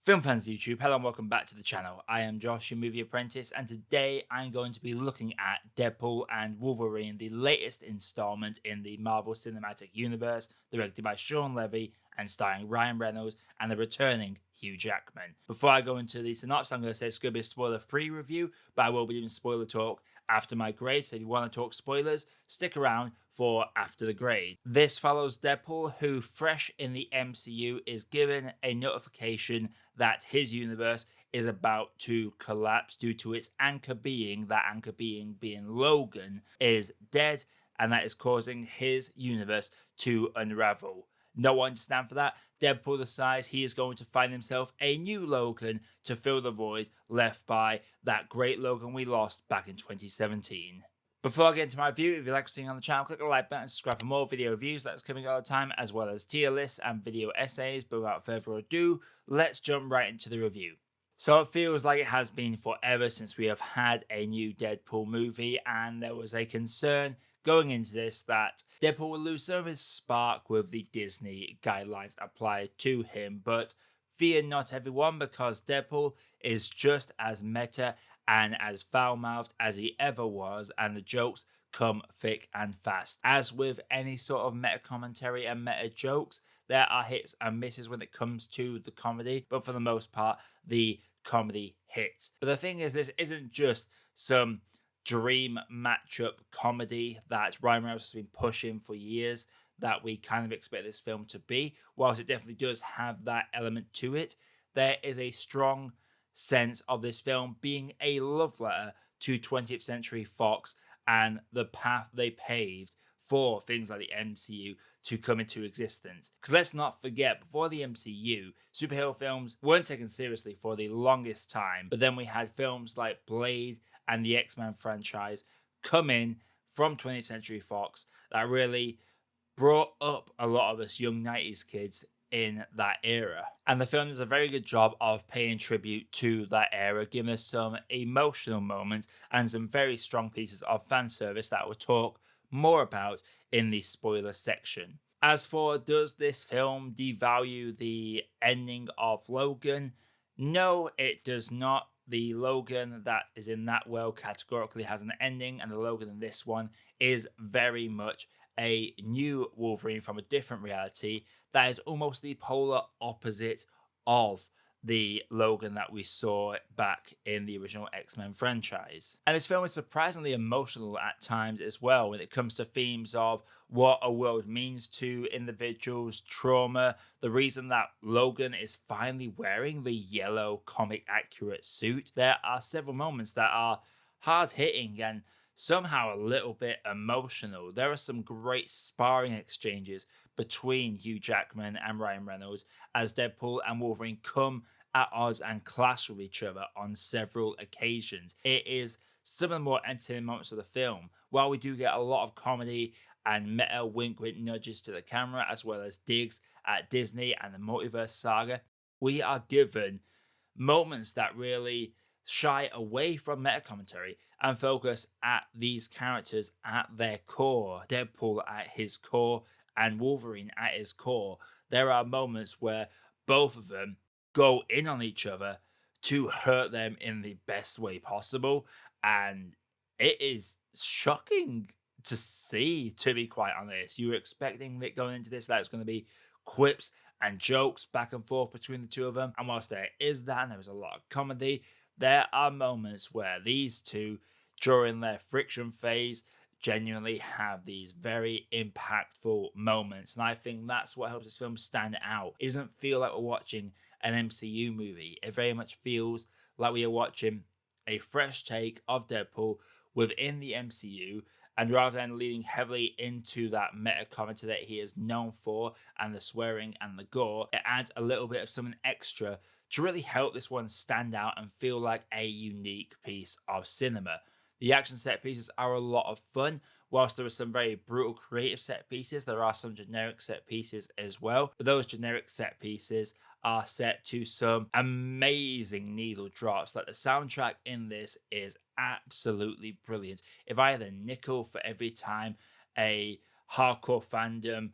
Film fans of YouTube, hello and welcome back to the channel. I am Josh, your movie apprentice, and today I'm going to be looking at Deadpool and Wolverine, the latest installment in the Marvel Cinematic Universe, directed by Shawn Levy and starring Ryan Reynolds and the returning Hugh Jackman. Before I go into the synopsis, I'm going to say it's going to be a spoiler-free review, but I will be doing spoiler talk after my grade, so if you want to talk spoilers, stick around for after the grade. This follows Deadpool, who, fresh in the MCU, is given a notification that his universe is about to collapse due to its anchor being, being Logan, is dead, and that is causing his universe to unravel. No one to stand for that. Deadpool decides he is going to find himself a new Logan to fill the void left by that great Logan we lost back in 2017. Before I get into my review, if you like seeing on the channel, click the like button and subscribe for more video reviews that's coming all the time, as well as tier lists and video essays. But without further ado, let's jump right into the review. So it feels like it has been forever since we have had a new Deadpool movie, and there was a concern going into this that Deadpool will lose some of his spark with the Disney guidelines applied to him. But fear not, everyone, because Deadpool is just as meta and as foul-mouthed as he ever was, and the jokes come thick and fast. As with any sort of meta commentary and meta jokes, there are hits and misses when it comes to the comedy, but for the most part, the comedy hits. But the thing is, this isn't just some dream matchup comedy that Ryan Reynolds has been pushing for years that we kind of expect this film to be. Whilst it definitely does have that element to it, there is a strong sense of this film being a love letter to 20th Century Fox and the path they paved for things like the MCU to come into existence. Because let's not forget, before the MCU, superhero films weren't taken seriously for the longest time, but then we had films like Blade and the X-Men franchise come in from 20th Century Fox that really brought up a lot of us young 90s kids in that era. And the film does a very good job of paying tribute to that era, giving us some emotional moments and some very strong pieces of fan service that we'll talk more about in the spoiler section. As for, does this film devalue the ending of Logan? No, it does not. The Logan that is in that world categorically has an ending, and the Logan in this one is very much a new Wolverine from a different reality that is almost the polar opposite of the Logan that we saw back in the original X-Men franchise. And this film is surprisingly emotional at times as well when it comes to themes of what a world means to individuals, trauma, the reason that Logan is finally wearing the yellow comic accurate suit. There are several moments that are hard-hitting and somehow a little bit emotional. There are some great sparring exchanges between Hugh Jackman and Ryan Reynolds as Deadpool and Wolverine come at odds and clash with each other on several occasions. It is some of the more entertaining moments of the film. While we do get a lot of comedy and meta wink nudges to the camera, as well as digs at Disney and the multiverse saga, we are given moments that really shy away from meta commentary and focus at these characters at their core. Deadpool at his core and Wolverine at his core. There are moments where both of them go in on each other to hurt them in the best way possible, and it is shocking to see, to be quite honest. You were expecting that going into this that it's going to be quips and jokes back and forth between the two of them, and whilst there is that and there is a lot of comedy, there are moments where these two, during their friction phase, genuinely have these very impactful moments. And I think that's what helps this film stand out. It doesn't feel like we're watching an MCU movie. It very much feels like we are watching a fresh take of Deadpool within the MCU. And rather than leaning heavily into that meta commentary that he is known for and the swearing and the gore, it adds a little bit of something extra to really help this one stand out and feel like a unique piece of cinema. The action set pieces are a lot of fun. Whilst there are some very brutal creative set pieces, there are some generic set pieces as well. But those generic set pieces are set to some amazing needle drops. Like the soundtrack in this is absolutely brilliant. If I had a nickel for every time a hardcore fandom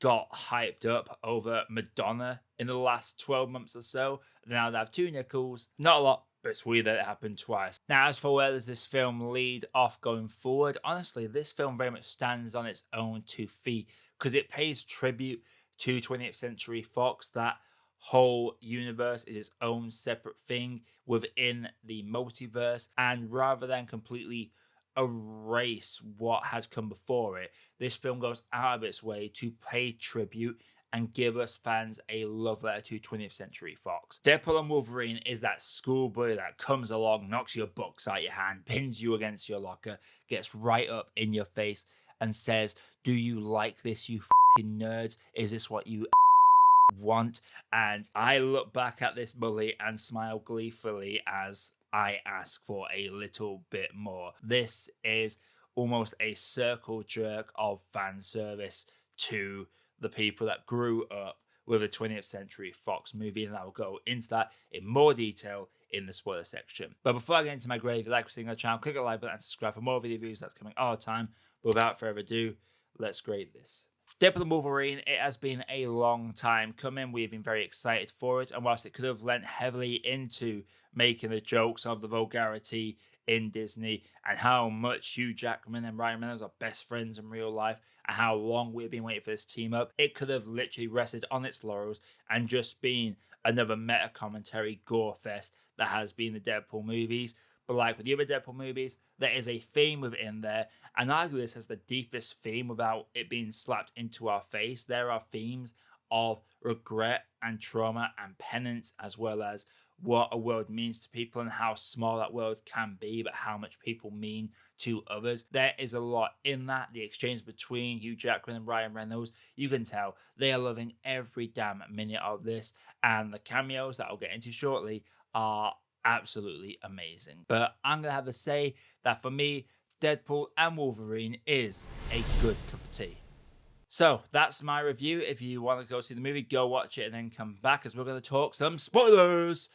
got hyped up over Madonna in the last 12 months or so. Now they have two nickels. Not a lot, but it's weird that it happened twice. Now, as for where does this film lead off going forward, honestly, this film very much stands on its own two feet because it pays tribute to 20th Century Fox. That whole universe is its own separate thing within the multiverse, and rather than completely erase what had come before it, this film goes out of its way to pay tribute and give us fans a love letter to 20th Century Fox. Deadpool and Wolverine is that schoolboy that comes along, knocks your books out your hand, pins you against your locker, gets right up in your face and says, "Do you like this, you fucking nerds? Is this what you want?" And I look back at this bully and smile gleefully as I ask for a little bit more. This is almost a circle jerk of fan service to the people that grew up with the 20th Century Fox movies, and I will go into that in more detail in the spoiler section. But before I get into my grave, if you like seeing the channel, click the like button and subscribe for more video reviews that's coming all the time. But without further ado, let's grade this. Deadpool and Wolverine, it has been a long time coming. We've been very excited for it, and whilst it could have lent heavily into making the jokes of the vulgarity in Disney and how much Hugh Jackman and Ryan Reynolds are best friends in real life and how long we've been waiting for this team up, it could have literally rested on its laurels and just been another meta commentary gore fest that has been the Deadpool movies. But like with the other Deadpool movies, there is a theme within there, and argue this as the deepest theme without it being slapped into our face. There are themes of regret and trauma and penance, as well as what a world means to people and how small that world can be, but how much people mean to others. There is a lot in that. The exchange between Hugh Jackman and Ryan Reynolds, you can tell they are loving every damn minute of this, and the cameos that I'll get into shortly are absolutely amazing. But I'm gonna have to say that for me, Deadpool and Wolverine is a good cup of tea. So that's my review. If you want to go see the movie, go watch it and then come back, as we're going to talk some spoilers.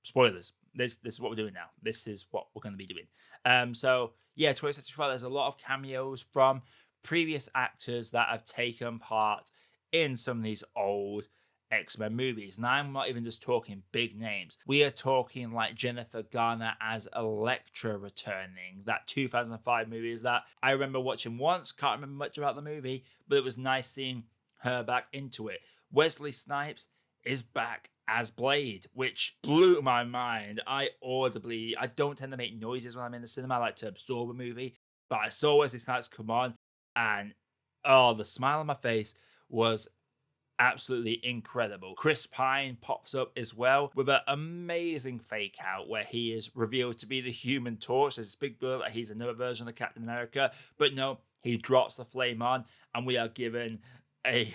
Spoilers. This is what we're doing now. This is what we're going to be doing. So yeah, 2065, there's a lot of cameos from previous actors that have taken part in some of these old X-Men movies. And I'm not even just talking big names. We are talking like Jennifer Garner as Elektra returning. That 2005 movie is that I remember watching once, can't remember much about the movie, but it was nice seeing her back into it. Wesley Snipes is back as Blade, which blew my mind. I don't tend to make noises when I'm in the cinema. I like to absorb a movie, but I saw Wesley Snipes come on, and oh, the smile on my face was absolutely incredible. Chris Pine pops up as well with an amazing fake out where he is revealed to be the Human Torch. There's this big blur that he's another version of Captain America, but no, he drops the flame on, and we are given a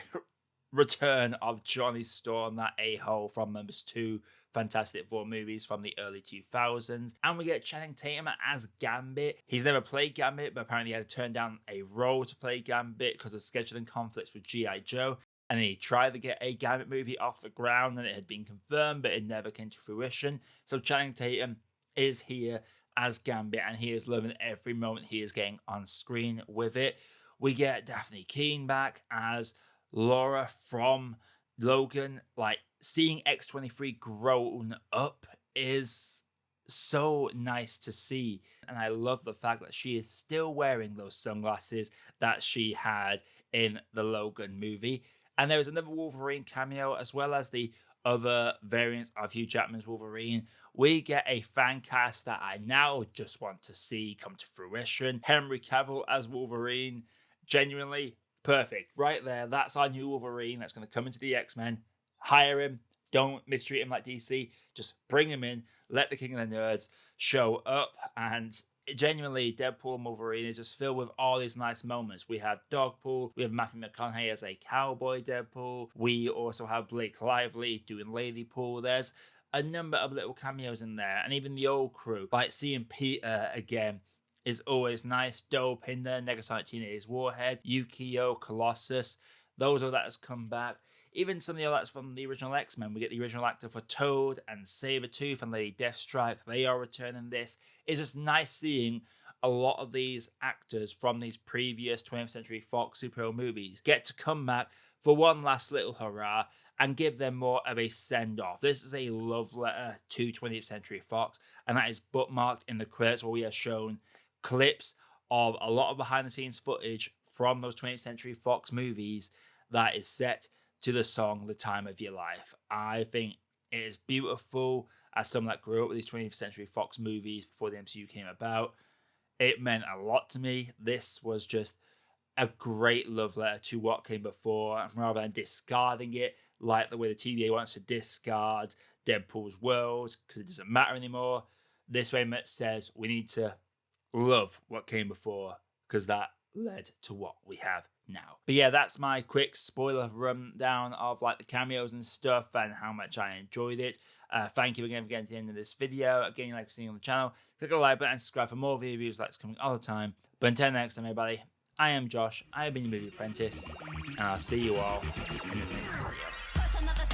return of Johnny Storm, that a-hole from those two Fantastic Four movies from the early 2000s. And we get Channing Tatum as Gambit. He's never played Gambit, but apparently he had to turn down a role to play Gambit because of scheduling conflicts with G.I. Joe. And then he tried to get a Gambit movie off the ground, and it had been confirmed, but it never came to fruition. So Channing Tatum is here as Gambit, and he is loving every moment he is getting on screen with it. We get Daphne Keane back as Laura from Logan. Like, seeing X-23 grown up is so nice to see, and I love the fact that she is still wearing those sunglasses that she had in the Logan movie. And there is another Wolverine cameo, as well as the other variants of Hugh Jackman's Wolverine. We get a fan cast that I now just want to see come to fruition. Henry Cavill as Wolverine, genuinely perfect. Right there, that's our new Wolverine that's going to come into the X-Men. Hire him. Don't mistreat him like DC. Just bring him in. Let the King of the Nerds show up. And genuinely, Deadpool and Wolverine is just filled with all these nice moments. We have Dogpool. We have Matthew McConaughey as a cowboy Deadpool. We also have Blake Lively doing Ladypool. There's a number of little cameos in there. And even the old crew, like seeing Peter again, is always nice. Dope in there. Negasonic Teenage Warhead, Yukio, Colossus. Those are that has come back. Even some of the others from the original X-Men. We get the original actor for Toad and Sabretooth and Lady Deathstrike. They are returning this. It's just nice seeing a lot of these actors from these previous 20th Century Fox superhero movies get to come back for one last little hurrah and give them more of a send-off. This is a love letter to 20th Century Fox, and that is bookmarked in the credits, where we are shown clips of a lot of behind-the-scenes footage from those 20th Century Fox movies that is set to the song The Time of Your Life. I think it is beautiful. As someone that grew up with these 20th Century Fox movies before the MCU came about, it meant a lot to me. This was just a great love letter to what came before, and rather than discarding it like the way the TVA wants to discard Deadpool's world because it doesn't matter anymore, this very much says we need to love what came before because that led to what we have now. But yeah, that's my quick spoiler rundown of like the cameos and stuff and how much I enjoyed it. Thank you again for getting to the end of this video. Again, you like seeing on the channel, click the like button and subscribe for more video reviews like this coming all the time. But until next time, everybody, I am Josh, I have been your Movie Apprentice, and I'll see you all in the next video.